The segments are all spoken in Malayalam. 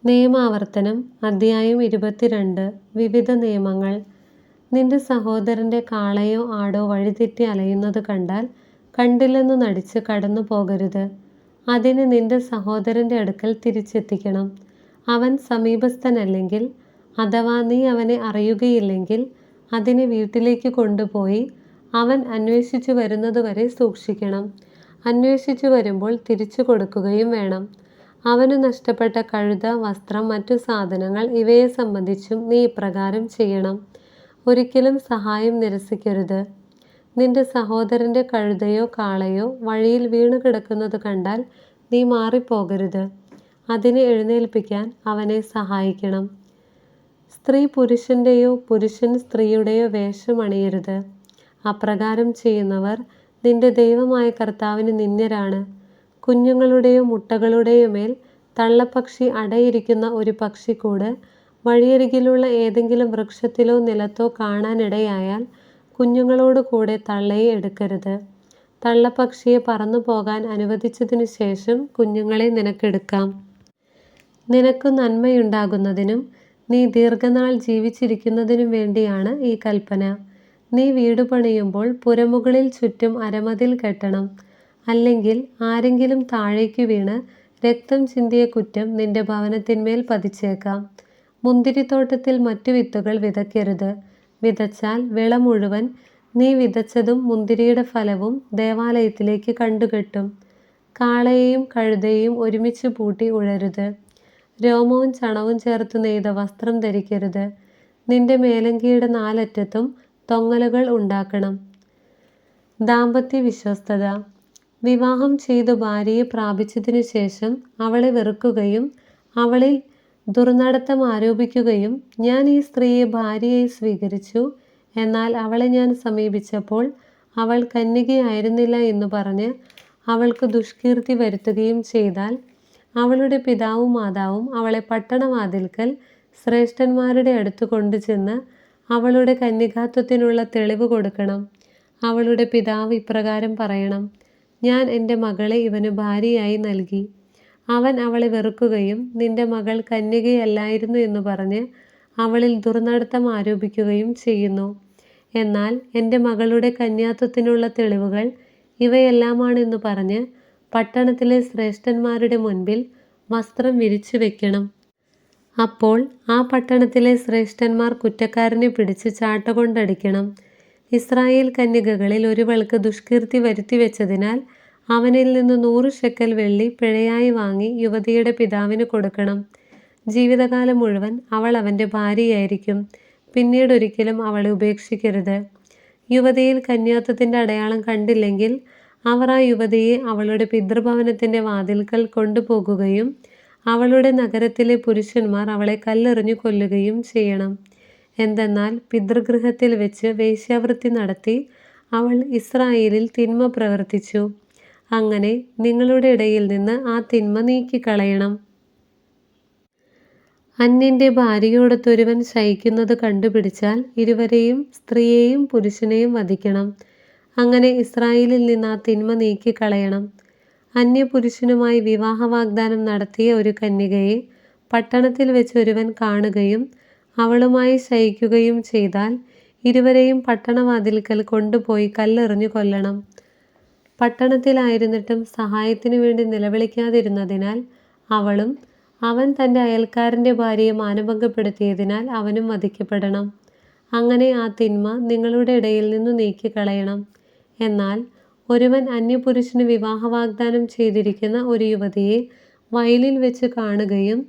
നിയമാവർത്തനം അധ്യായം 22. വിവിധ നിയമങ്ങൾ. നിന്റെ സഹോദരന്റെ കാളയോ ആടോ വഴിതെറ്റി അലയുന്നത് കണ്ടാൽ കണ്ടില്ലെന്നു നടിച്ച് കടന്നു പോകരുത്. അതിന് നിന്റെ സഹോദരന്റെ അടുക്കൽ തിരിച്ചെത്തിക്കണം. അവൻ സമീപസ്ഥനല്ലെങ്കിൽ, അഥവാ നീ അവനെ അറിയുകയില്ലെങ്കിൽ അതിനെ വീട്ടിലേക്ക് കൊണ്ടുപോയി അവൻ അന്വേഷിച്ചു വരുന്നതുവരെ സൂക്ഷിക്കണം. അന്വേഷിച്ചു വരുമ്പോൾ തിരിച്ചു കൊടുക്കുകയും വേണം. അവനു നഷ്ടപ്പെട്ട കഴുത, വസ്ത്രം, മറ്റു സാധനങ്ങൾ ഇവയെ സംബന്ധിച്ചും നീ ഇപ്രകാരം ചെയ്യണം. ഒരിക്കലും സഹായം നിരസിക്കരുത്. നിന്റെ സഹോദരന്റെ കഴുതയോ കാളയോ വഴിയിൽ വീണു കിടക്കുന്നത് കണ്ടാൽ നീ മാറിപ്പോകരുത്. അതിനെ എഴുന്നേൽപ്പിക്കാൻ അവനെ സഹായിക്കണം. സ്ത്രീ പുരുഷന്റെയോ പുരുഷൻ സ്ത്രീയുടെയോ വേഷം അണിയരുത്. അപ്രകാരം ചെയ്യുന്നവർ നിന്റെ ദൈവമായ കർത്താവിന് നിന്ദ്യരാണ്. കുഞ്ഞുങ്ങളുടെയോ മുട്ടകളുടെയോ മേൽ തള്ളപ്പക്ഷി അടയിരിക്കുന്ന ഒരു പക്ഷിക്കൂട് വഴിയരികിലുള്ള ഏതെങ്കിലും വൃക്ഷത്തിലോ നിലത്തോ കാണാനിടയായാൽ കുഞ്ഞുങ്ങളോട് കൂടെ തള്ളയെ എടുക്കരുത്. തള്ളപ്പക്ഷിയെ പറന്നു പോകാൻ അനുവദിച്ചതിനു ശേഷം കുഞ്ഞുങ്ങളെ നിനക്കെടുക്കാം. നിനക്കു നന്മയുണ്ടാകുന്നതിനും നീ ദീർഘനാൾ ജീവിച്ചിരിക്കുന്നതിനും വേണ്ടിയാണ് ഈ കൽപ്പന. നീ വീടു പണിയുമ്പോൾ പുരമുകളിൽ ചുറ്റും അരമതിൽ കെട്ടണം. അല്ലെങ്കിൽ ആരെങ്കിലും താഴേക്കു വീണ് രക്തം ചിന്തിയ കുറ്റം നിന്റെ ഭവനത്തിന്മേൽ പതിച്ചേക്കാം. മുന്തിരിത്തോട്ടത്തിൽ മറ്റു വിത്തുകൾ വിതയ്ക്കരുത്. വിതച്ചാൽ വിള മുഴുവൻ നീ വിതച്ചതും മുന്തിരിയുടെ ഫലവും ദേവാലയത്തിലേക്ക് കണ്ടുകെട്ടും. കാളയെയും കഴുതയെയും ഒരുമിച്ച് പൂട്ടി ഉഴരുത്. രോമവും ചണവും ചേർത്ത് നെയ്ത വസ്ത്രം ധരിക്കരുത്. നിന്റെ മേലങ്കിയുടെ നാലറ്റത്തും തൊങ്ങലുകൾ ഉണ്ടാക്കണം. ദാമ്പത്യ വിശ്വസ്തത. വിവാഹം ചെയ്തു ഭാര്യയെ പ്രാപിച്ചതിനു ശേഷം അവളെ വെറുക്കുകയും അവളിൽ ദുർനടത്തം ആരോപിക്കുകയും, ഞാൻ ഈ സ്ത്രീയെ ഭാര്യയായി സ്വീകരിച്ചു, എന്നാൽ അവളെ ഞാൻ സമീപിച്ചപ്പോൾ അവൾ കന്യകയായിരുന്നില്ല എന്നു പറഞ്ഞ് അവൾക്ക് ദുഷ്കീർത്തി വരുത്തുകയും ചെയ്താൽ, അവളുടെ പിതാവും മാതാവും അവളെ പട്ടണവാതിൽക്കൽ ശ്രേഷ്ഠന്മാരുടെ അടുത്ത് കൊണ്ടുചെന്ന് അവളുടെ കന്യകാത്വത്തിനുള്ള തെളിവ് കൊടുക്കണം. അവളുടെ പിതാവ് ഇപ്രകാരം പറയണം: ഞാൻ എൻ്റെ മകളെ ഇവന് ഭാര്യയായി നൽകി. അവൻ അവളെ വെറുക്കുകയും നിന്റെ മകൾ കന്യകയല്ലായിരുന്നു എന്നു പറഞ്ഞ് അവളിൽ ദുർനടത്തം ആരോപിക്കുകയും ചെയ്യുന്നു. എന്നാൽ എൻ്റെ മകളുടെ കന്യാത്വത്തിനുള്ള തെളിവുകൾ ഇവയെല്ലാമാണെന്നു പറഞ്ഞ് പട്ടണത്തിലെ ശ്രേഷ്ഠന്മാരുടെ മുൻപിൽ വസ്ത്രം വിരിച്ചു വെക്കണം. അപ്പോൾ ആ പട്ടണത്തിലെ ശ്രേഷ്ഠന്മാർ കുറ്റക്കാരനെ പിടിച്ച് ചാട്ടകൊണ്ടടിക്കണം. ഇസ്രായേൽ കന്യകകളിൽ ഒരുവൾക്ക് ദുഷ്കീർത്തി വരുത്തിവെച്ചതിനാൽ അവനിൽ നിന്ന് 100 ഷെക്കൽ വെള്ളി പിഴയായി വാങ്ങി യുവതിയുടെ പിതാവിന് കൊടുക്കണം. ജീവിതകാലം മുഴുവൻ അവൾ അവൻ്റെ ഭാര്യയായിരിക്കും. പിന്നീടൊരിക്കലും അവളെ ഉപേക്ഷിക്കരുത്. യുവതിയിൽ കന്യാത്വത്തിൻ്റെ അടയാളം കണ്ടില്ലെങ്കിൽ അവർ ആ യുവതിയെ അവളുടെ പിതൃഭവനത്തിൻ്റെ വാതിൽക്കൽ കൊണ്ടുപോകുകയും അവളുടെ നഗരത്തിലെ പുരുഷന്മാർ അവളെ കല്ലെറിഞ്ഞു കൊല്ലുകയും ചെയ്യണം. എന്തെന്നാൽ പിതൃഗൃഹത്തിൽ വെച്ച് വേശ്യാവൃത്തി നടത്തി അവൾ ഇസ്രായേലിൽ തിന്മ പ്രവർത്തിച്ചു. അങ്ങനെ നിങ്ങളുടെ ഇടയിൽ നിന്ന് ആ തിന്മ നീക്കിക്കളയണം. അന്യൻ്റെ ഭാര്യയോടൊത്തൊരുവൻ ശയിക്കുന്നത് കണ്ടുപിടിച്ചാൽ ഇരുവരെയും, സ്ത്രീയെയും പുരുഷനെയും വധിക്കണം. അങ്ങനെ ഇസ്രായേലിൽ നിന്ന് ആ തിന്മ നീക്കിക്കളയണം. അന്യപുരുഷനുമായി വിവാഹ വാഗ്ദാനം നടത്തിയ ഒരു കന്യകയെ പട്ടണത്തിൽ വെച്ച് ഒരുവൻ കാണുകയും അവളുമായി ശയിക്കുകയും ചെയ്താൽ ഇരുവരെയും പട്ടണവാതിൽക്കൽ കൊണ്ടുപോയി കല്ലെറിഞ്ഞു കൊല്ലണം. പട്ടണത്തിലായിരുന്നിട്ടും സഹായത്തിനു വേണ്ടി നിലവിളിക്കാതിരുന്നതിനാൽ അവളും, അവൻ തൻ്റെ അയൽക്കാരൻ്റെ ഭാര്യയെ മാനഭംഗപ്പെടുത്തിയതിനാൽ അവനും വധിക്കപ്പെടണം. അങ്ങനെ ആ തിന്മ നിങ്ങളുടെ ഇടയിൽ നിന്നു നീക്കിക്കളയണം. എന്നാൽ ഒരുവൻ അന്യപുരുഷന് വിവാഹ വാഗ്ദാനം ചെയ്തിരിക്കുന്ന ഒരു യുവതിയെ വയലിൽ വെച്ച് കാണുകയും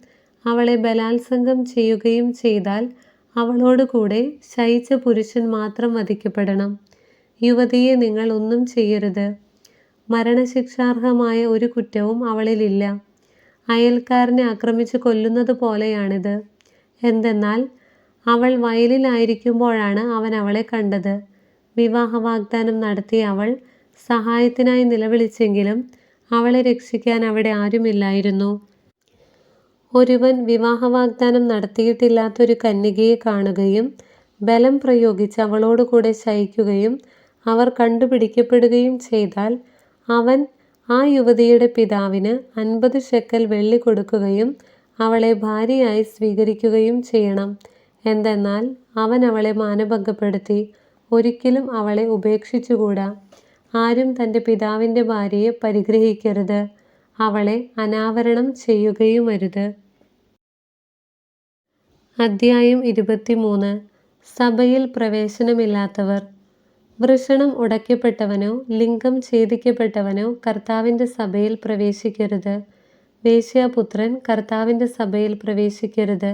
അവളെ ബലാത്സംഗം ചെയ്യുകയും ചെയ്താൽ അവളോടുകൂടെ ശയിച്ച പുരുഷൻ മാത്രം വധിക്കപ്പെടണം. യുവതിയെ നിങ്ങൾ ഒന്നും ചെയ്യരുത്. മരണശിക്ഷാർഹമായ ഒരു കുറ്റവും അവളിലില്ല. അയൽക്കാരനെ ആക്രമിച്ച് കൊല്ലുന്നത് പോലെയാണിത്. എന്തെന്നാൽ അവൾ വയലിലായിരിക്കുമ്പോഴാണ് അവൻ അവളെ കണ്ടത്. വിവാഹ വാഗ്ദാനം നടത്തിയ അവൾ സഹായത്തിനായി നിലവിളിച്ചെങ്കിലും അവളെ രക്ഷിക്കാൻ അവിടെ ആരുമില്ലായിരുന്നു. ഒരുവൻ വിവാഹ വാഗ്ദാനം നടത്തിയിട്ടില്ലാത്തൊരു കന്യകയെ കാണുകയും ബലം പ്രയോഗിച്ച് അവളോടുകൂടെ ശയിക്കുകയും അവർ കണ്ടുപിടിക്കപ്പെടുകയും ചെയ്താൽ അവൻ ആ യുവതിയുടെ പിതാവിന് 50 ഷെക്കൽ വെള്ളി കൊടുക്കുകയും അവളെ ഭാര്യയായി സ്വീകരിക്കുകയും ചെയ്യണം. എന്തെന്നാൽ അവൻ അവളെ മാനഭംഗപ്പെടുത്തി. ഒരിക്കലും അവളെ ഉപേക്ഷിച്ചുകൂടാ. ആരും തൻ്റെ പിതാവിൻ്റെ ഭാര്യയെ പരിഗ്രഹിക്കരുത്. അവളെ അനാവരണം ചെയ്യുകയുമരുത്. അധ്യായം 23. സഭയിൽ പ്രവേശനമില്ലാത്തവർ. വൃഷണം ഉടയ്ക്കപ്പെട്ടവനോ ലിംഗം ഛേദിക്കപ്പെട്ടവനോ കർത്താവിൻ്റെ സഭയിൽ പ്രവേശിക്കരുത്. വേശ്യാപുത്രൻ കർത്താവിൻ്റെ സഭയിൽ പ്രവേശിക്കരുത്.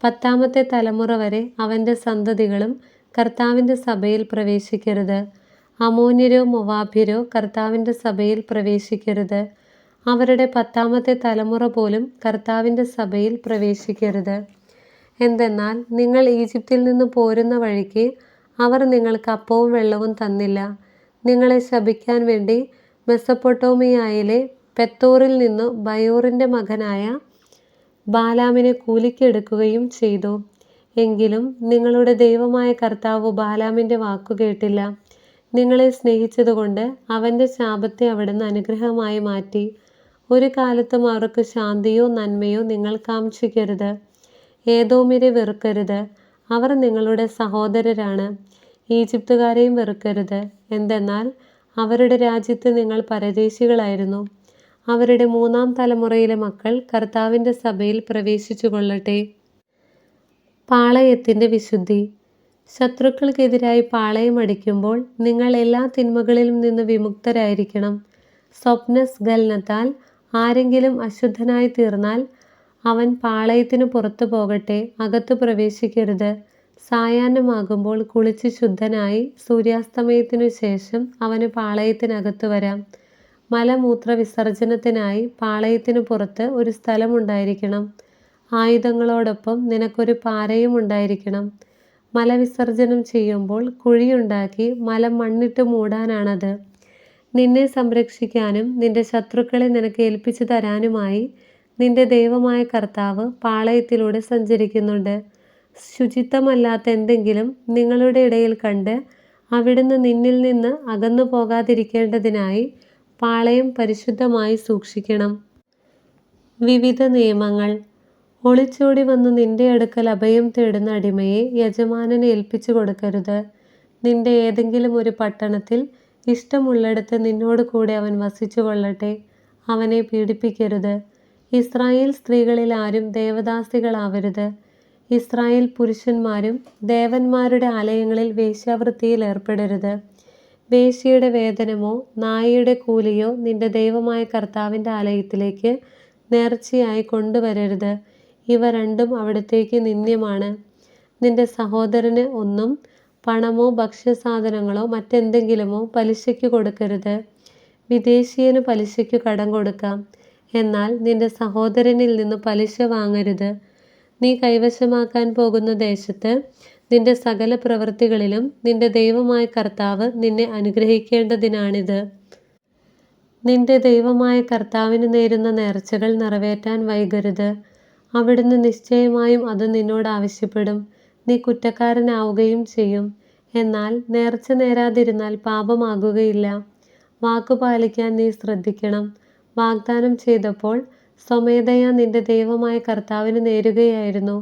10-ാമത്തെ തലമുറ വരെ അവൻ്റെ സന്തതികളും കർത്താവിൻ്റെ സഭയിൽ പ്രവേശിക്കരുത്. അമോന്യരോ മൊവാബ്യരോ കർത്താവിൻ്റെ സഭയിൽ പ്രവേശിക്കരുത്. അവരുടെ 10-ാമത്തെ തലമുറ പോലും കർത്താവിൻ്റെ സഭയിൽ പ്രവേശിക്കരുത്. എന്തെന്നാൽ നിങ്ങൾ ഈജിപ്തിൽ നിന്ന് പോരുന്ന വഴിക്ക് അവർ നിങ്ങൾക്ക് അപ്പവും വെള്ളവും തന്നില്ല. നിങ്ങളെ ശപിക്കാൻ വേണ്ടി മെസൊപ്പൊട്ടോമിയായിലെ പെത്തോറിൽ നിന്നു ബയോറിൻ്റെ മകനായ ബാലാമിനെ കൂലിക്കെടുക്കുകയും ചെയ്തു. എങ്കിലും നിങ്ങളുടെ ദൈവമായ കർത്താവ് ബാലാമിൻ്റെ വാക്കു കേട്ടില്ല. നിങ്ങളെ സ്നേഹിച്ചതുകൊണ്ട് അവൻ്റെ ശാപത്തെ അവിടുന്ന് അനുഗ്രഹമായി മാറ്റി. ഒരു കാലത്തും അവർക്ക് ശാന്തിയോ നന്മയോ നിങ്ങൾ കാംക്ഷിക്കരുത്. ഏദോമ്യരെ വെറുക്കരുത്. അവർ നിങ്ങളുടെ സഹോദരരാണ്. ഈജിപ്തുകാരെയും വെറുക്കരുത്. എന്തെന്നാൽ അവരുടെ രാജ്യത്ത് നിങ്ങൾ പരദേശികളായിരുന്നു. അവരുടെ 3-ാം തലമുറയിലെ മക്കൾ കർത്താവിൻ്റെ സഭയിൽ പ്രവേശിച്ചു കൊള്ളട്ടെ. പാളയത്തിൻ്റെ വിശുദ്ധി. ശത്രുക്കൾക്കെതിരായി പാളയമടിക്കുമ്പോൾ നിങ്ങൾ എല്ലാ തിന്മകളിലും നിന്ന് വിമുക്തരായിരിക്കണം. സ്വപ്നസ്ഖലനത്താൽ ആരെങ്കിലും അശുദ്ധനായി തീർന്നാൽ അവൻ പാളയത്തിനു പുറത്തു പോകട്ടെ, അകത്തു പ്രവേശിക്കരുത്. സായാഹ്നമാകുമ്പോൾ കുളിച്ച് ശുദ്ധനായി സൂര്യാസ്തമയത്തിനു ശേഷം അവന് പാളയത്തിനകത്തു വരാം. മലമൂത്ര വിസർജനത്തിനായി പാളയത്തിനു പുറത്ത് ഒരു സ്ഥലമുണ്ടായിരിക്കണം. ആയുധങ്ങളോടൊപ്പം നിനക്കൊരു പാരയും ഉണ്ടായിരിക്കണം. മലവിസർജനം ചെയ്യുമ്പോൾ കുഴിയുണ്ടാക്കി മലം മണ്ണിട്ട് മൂടാനാണത്. നിന്നെ സംരക്ഷിക്കാനും നിന്റെ ശത്രുക്കളെ നിനക്ക് ഏൽപ്പിച്ചു തരാനുമായി നിന്റെ ദൈവമായ കർത്താവ് പാളയത്തിലൂടെ സഞ്ചരിക്കുന്നുണ്ട്. ശുചിത്വമല്ലാത്ത എന്തെങ്കിലും നിങ്ങളുടെ ഇടയിൽ കണ്ട് അവിടുന്ന് നിന്നിൽ നിന്ന് അകന്നു പോകാതിരിക്കേണ്ടതിനായി പാളയം പരിശുദ്ധമായി സൂക്ഷിക്കണം. വിവിധ നിയമങ്ങൾ. ഒളിച്ചോടി വന്ന് നിന്റെ അടുക്കൽ അഭയം തേടുന്ന അടിമയെ യജമാനന് ഏൽപ്പിച്ചു കൊടുക്കരുത്. നിന്റെ ഏതെങ്കിലും ഒരു പട്ടണത്തിൽ ഇഷ്ടമുള്ളിടത്ത് നിന്നോട് കൂടെ അവൻ വസിച്ചു കൊള്ളട്ടെ. അവനെ പീഡിപ്പിക്കരുത്. ഇസ്രായേൽ സ്ത്രീകളിൽ ആരും ദേവദാസികളാവരുത്. ഇസ്രായേൽ പുരുഷന്മാരും ദേവന്മാരുടെ ആലയങ്ങളിൽ വേശ്യാവൃത്തിയിൽ ഏർപ്പെടരുത്. വേശ്യയുടെ വേതനമോ നായയുടെ കൂലിയോ നിന്റെ ദൈവമായ കർത്താവിൻ്റെ ആലയത്തിലേക്ക് നേർച്ചയായി കൊണ്ടുവരരുത്. ഇവ രണ്ടും അവിടത്തേക്ക് നിന്ദ്യമാണ്. നിന്റെ സഹോദരന് ഒന്നും പണമോ ഭക്ഷ്യസാധനങ്ങളോ മറ്റെന്തെങ്കിലുമോ പലിശയ്ക്ക് കൊടുക്കരുത്. വിദേശീയന് പലിശയ്ക്ക് കടം കൊടുക്കാം, എന്നാൽ നിന്റെ സഹോദരനിൽ നിന്ന് പലിശ വാങ്ങരുത്. നീ കൈവശമാക്കാൻ പോകുന്ന ദേശത്ത് നിന്റെ സകല പ്രവൃത്തികളിലും നിന്റെ ദൈവമായ കർത്താവ് നിന്നെ അനുഗ്രഹിക്കേണ്ടതിനാണിത്. നിന്റെ ദൈവമായ കർത്താവിന് നേരുന്ന നേർച്ചകൾ നിറവേറ്റാൻ വൈകരുത്. അവിടുന്ന് നിശ്ചയമായും അത് നിന്നോട് ആവശ്യപ്പെടും. നീ കുറ്റക്കാരനാവുകയും ചെയ്യും. എന്നാൽ നേർച്ച നേരാതിരുന്നാൽ പാപമാകുകയില്ല. വാക്കു പാലിക്കാൻ നീ ശ്രദ്ധിക്കണം. വാഗ്ദാനം ചെയ്തപ്പോൾ സ്വമേധയാ നിന്റെ ദൈവമായ കർത്താവിന് നേരുകയായിരുന്നു.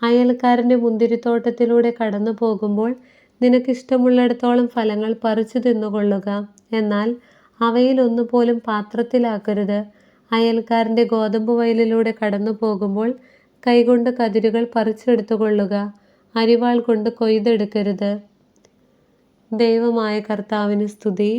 അയൽക്കാരൻ്റെ മുന്തിരിത്തോട്ടത്തിലൂടെ കടന്നു പോകുമ്പോൾ നിനക്കിഷ്ടമുള്ളിടത്തോളം ഫലങ്ങൾ പറിച്ചു തിന്നുകൊള്ളുക. എന്നാൽ അവയിൽ ഒന്നുപോലും പാത്രത്തിലാക്കരുത്. അയൽക്കാരൻ്റെ ഗോതമ്പ് വയലിലൂടെ കടന്നു പോകുമ്പോൾ കൈകൊണ്ട് കതിരുകൾ പറിച്ചെടുത്തുകൊള്ളുക. അരിവാൾ കൊണ്ട് കൊയ്തെടുക്കരുത്. ദൈവമായ കർത്താവിന് സ്തുതി.